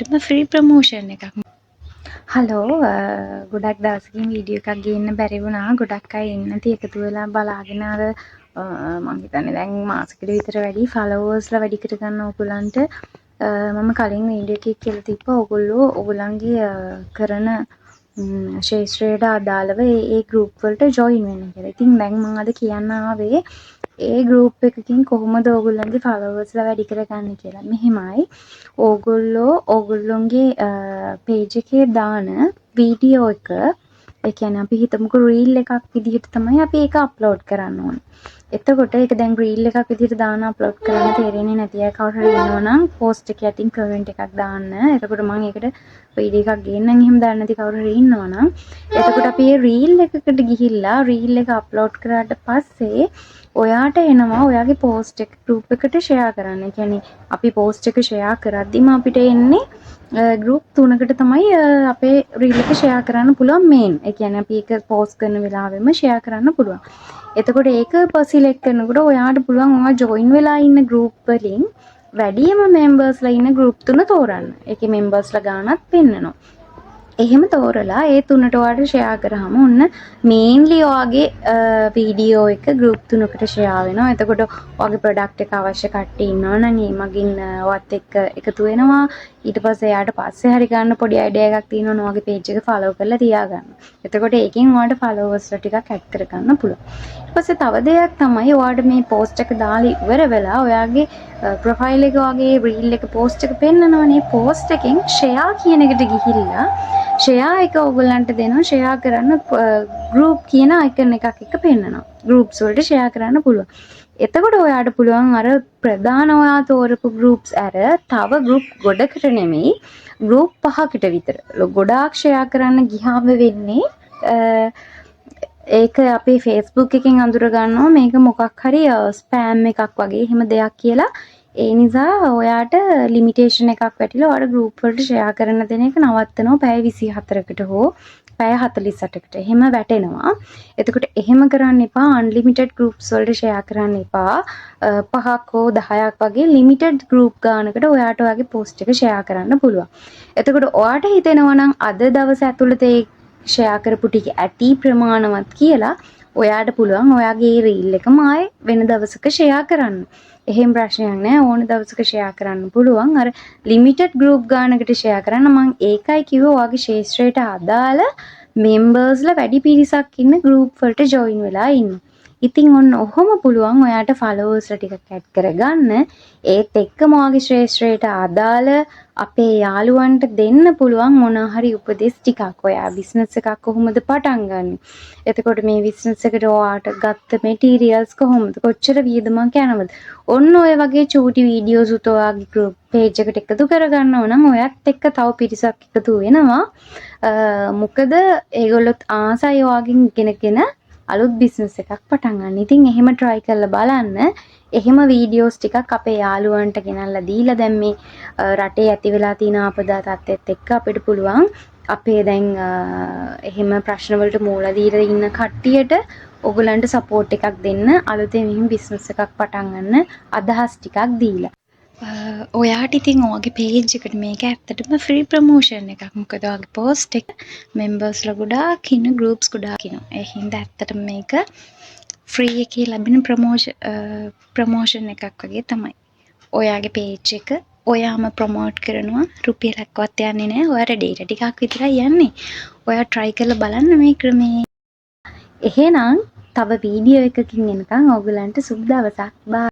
ඇත්තටම free promotion එකක්. Hello ගොඩක් දවසකින් වීඩියෝ එකක් ගේන්න බැරි වුණා. ගොඩක් අය ඉන්නති එකතු වෙලා බලාගෙන අර මම හිතන්නේ දැන් මාසෙකට විතර වැඩි ෆලෝවර්ස්ලා වැඩි කරගන්න ඕගොල්ලන්ට මම කලින් වීඩියෝ එකක් කියලා තිබ්බා. ඕගොල්ලන්ගේ කරන ශේෂ්ත්‍රයට අදාළව ඒ ගෲප් වලට ජොයින් වෙන්න කියලා. ඉතින් දැන් මම අද කියන්න ආවේ ඒ ගෲප් එකකින් කොහොමද ඕගොල්ලන්ගේ ෆලෝවර්ස්ලා වැඩි කරගන්නේ කියලා. මෙහෙමයි. ඕගොල්ලොන්ගේ පේජ් එකේ දාන වීඩියෝ එක, ඒ කියන්නේ අපි හිතමුකෝ රීල් එකක් විදිහට තමයි අපි ඒක අප්ලෝඩ් කරන්න ඕනේ. එතකොට ඒක දැන් රීල් එකක් විදිහට දාන අප්ලෝඩ් කරන්න තේරෙන්නේ නැති අය කවුරු හරි ඉන්නවා නම් පෝස්ට් එක යටින් කමෙන්ට් එකක් දාන්න. එතකොට මම ඒකට වීඩියෝ එකක් ගේන්නම්. එහෙම දාන්න නැති කවුරු හරි ඉන්නවා නම් එතකොට අපි මේ රීල් එකකට ගිහිල්ලා රීල් එක අප්ලෝඩ් කරාට පස්සේ ඔයාට එනවා ඔයාගේ පෝස්ට් එක ගෲප් එකට ෂෙයා කරන්න. ඒ කියන්නේ අපි පෝස්ට් එක ෂෙයා කරද්දිම අපිට එන්නේ ගෲප් 3කට තමයි අපේ රීල් එක ෂෙයා කරන්න පුළුවන් මේන්. ඒ කියන්නේ අපි ඒක පෝස්ට් කරන වෙලාවෙම ෂෙයා කරන්න පුළුවන්. එතකොට ඒක සිලෙක්ට් කරනකොට ඔයාට පුළුවන් ඔයා ජොයින් වෙලා ඉන්න ගෲප් වලින් වැඩිම මෙම්බර්ස්ලා ඉන්න ගෲප් 3 තෝරන්න. ඒකේ මෙම්බර්ස්ලා ගානක් පෙන්නනවා. එහෙම තෝරලා ඒ තුනට ඔයාට ෂෙයා කරාම ඔන්න මේන්ලි ඔයාගේ වීඩියෝ එක ගෲප් 3කට ෂෙයා වෙනවා. එතකොට ඔයාගේ ප්‍රොඩක්ට් එක අවශ්‍ය කට්ටිය ඉන්නවා නම් ඒ මගින් ඔයත් එක්ක එකතු වෙනවා. ඊට පස්සේ එයාට පස්සේ හරි ගන්න පොඩි අයිඩියා එකක් තියෙනවා නම් ඔයාගේ පේජ් එක ෆලෝ කරලා තියාගන්න. එතකොට ඒකෙන් ඔයාට ෆලෝවර්ස්ලා ටිකක් ඇඩ් කරගන්න පුළුවන්. ඊට පස්සේ තව දෙයක් තමයි ඔයාට මේ පෝස්ට් එක දාලා ඉවර වෙලා ඔයාගේ ප්‍රොෆයිල් එක වගේ රීල් එක පෝස්ට් එක පෙන්නනවනේ. පෝස්ට් එකෙන් ෂෙයා කියන එකට ගිහිල්ලා ෂෙයා එක ඔයගොල්ලන්ට දෙනවා. ෂෙයා කරන්න ගෲප් කියන අයිකන් එකක් එක පෙන්නනවා. ගෲප්ස් වලට ෂෙයා කරන්න පුළුවන්. එතකොට ඔයාට පුළුවන් අර ප්‍රධාන ඔයා තෝරපු ගෲප්ස් අර තව ගෲප් ගොඩකට නෙමෙයි ගෲප් 5කට විතර ගොඩාක් ෂෙයා කරන්න ගියාම වෙන්නේ ඒක අපේ Facebook එකෙන් අඳුර ගන්නවා මේක මොකක් හරි ස්පෑම් එකක් වගේ එහෙම දෙයක් කියලා. ඒ නිසා ඔයාට ලිමිටේෂන් එකක් වැටිලා ඔයාට ගෲප් වලට ෂෙයා කරන්න දෙන එක නවත්තනවා පැය 24කට හෝ පැය 48කට එහෙම වැටෙනවා. එතකොට එහෙම කරන්න එපා. අන්ලිමිටඩ් ගෲප්ස් වලට ෂෙයා කරන්න එපා. 5ක් හෝ 10ක් වගේ ලිමිටඩ් ගෲප් ගානකට ඔයාට ඔයාගේ පෝස්ට් එක ෂෙයා කරන්න පුළුවන්. එතකොට ඔයාට හිතෙනවා නම් අද දවස් ඇතුළත ඒ ෂෙයා කරපු ටික ඇති ප්‍රමාණවත් කියලා ඔයාට පුළුවන් ඔයාගේ රීල් එකම ආයේ වෙන දවසක ෂෙයා කරන්න. එහෙම ප්‍රශ්නයක් නැහැ. ඕන දවසක ෂෙයා කරන්න පුළුවන්. අර ලිමිටඩ් ගෲප් ගානකට ෂෙයා කරන්න මම ඒකයි කිව්වේ ඔයාගේ ශේෂ්ත්‍රයට අදාළ මෙම්බර්ස්ලා වැඩි පිරිසක් ඉන්න ගෲප් වලට ජොයින් වෙලා ඉන්න. ඉතින් ඔන්න ඔහොම පුළුවන් ඔයාට ෆලෝවර්ස්ලා ටිකක් ඇඩ් කරගන්න. ඒත් එක්කම ඔයාගේ ශ්‍රේෂ්ඨයට අදාළ අපේ යාළුවන්ට දෙන්න පුළුවන් මොනවා හරි උපදෙස් ටිකක්. ඔයා බිස්නස් එකක් කොහොමද පටන් ගන්නෙ? එතකොට මේ බිස්නස් එකට ඔයාට ගත්ත මැටීරියල්ස් කොහොමද? කොච්චර වියදමක් යනවද? ඔන්න ඔය වගේ චූටි වීඩියෝස් උත ඔයාගේ ගෲප් පේජ් එකට එකතු කරගන්නව නම් ඔයත් එක්ක තව පිරිසක් එකතු වෙනවා. මොකද ඒගොල්ලොත් ආසයි ඔයාගෙන් ඉගෙනගෙන අලුත් බිස්නස් එකක් පටන් ගන්න. ඉතින් එහෙම try කරලා බලන්න. එහෙම වීඩියෝස් ටිකක් අපේ යාළුවන්ට ගෙනල්ලා දීලා දැන් මේ රටේ ඇති වෙලා තියෙන ආපදා තත්ත්වෙත් එක්ක අපිට පුළුවන් අපේ දැන් එහෙම ප්‍රශ්න වලට මූල දීලා ඉන්න කට්ටියට ඔයගලන්ට සපෝට් එකක් දෙන්න අලුතෙන් මෙහෙම බිස්නස් එකක් පටන් ගන්න අදහස් ටිකක් දීලා. ඔයාට ඉතින් ඔයාගේ පේජ් එකට මේක ඇත්තටම ෆ්‍රී ප්‍රමෝෂන් එකක්. මොකද ඔයාගේ පෝස්ට් එක මෙම්බර්ස්ලා ගොඩාක් ඉන්න ගෲප්ස් ගොඩාක් ඉන්නවා. ඒ හින්දා ඇත්තටම මේක ෆ්‍රී එකේ ලැබෙන ප්‍රමෝෂන් එකක් වගේ තමයි. ඔයාගේ පේජ් එක ඔයාම ප්‍රොමෝට් කරනවා. රුපියලක්වත් යන්නේ නැහැ. ඔයාට ඩේටා ටිකක් විතරයි යන්නේ. ඔයා try කරලා බලන්න මේ ක්‍රමේ. එහෙනම් තව වීඩියෝ එකකින් එනකන් ඕගලන්ට සුබ දවසක්. බයි.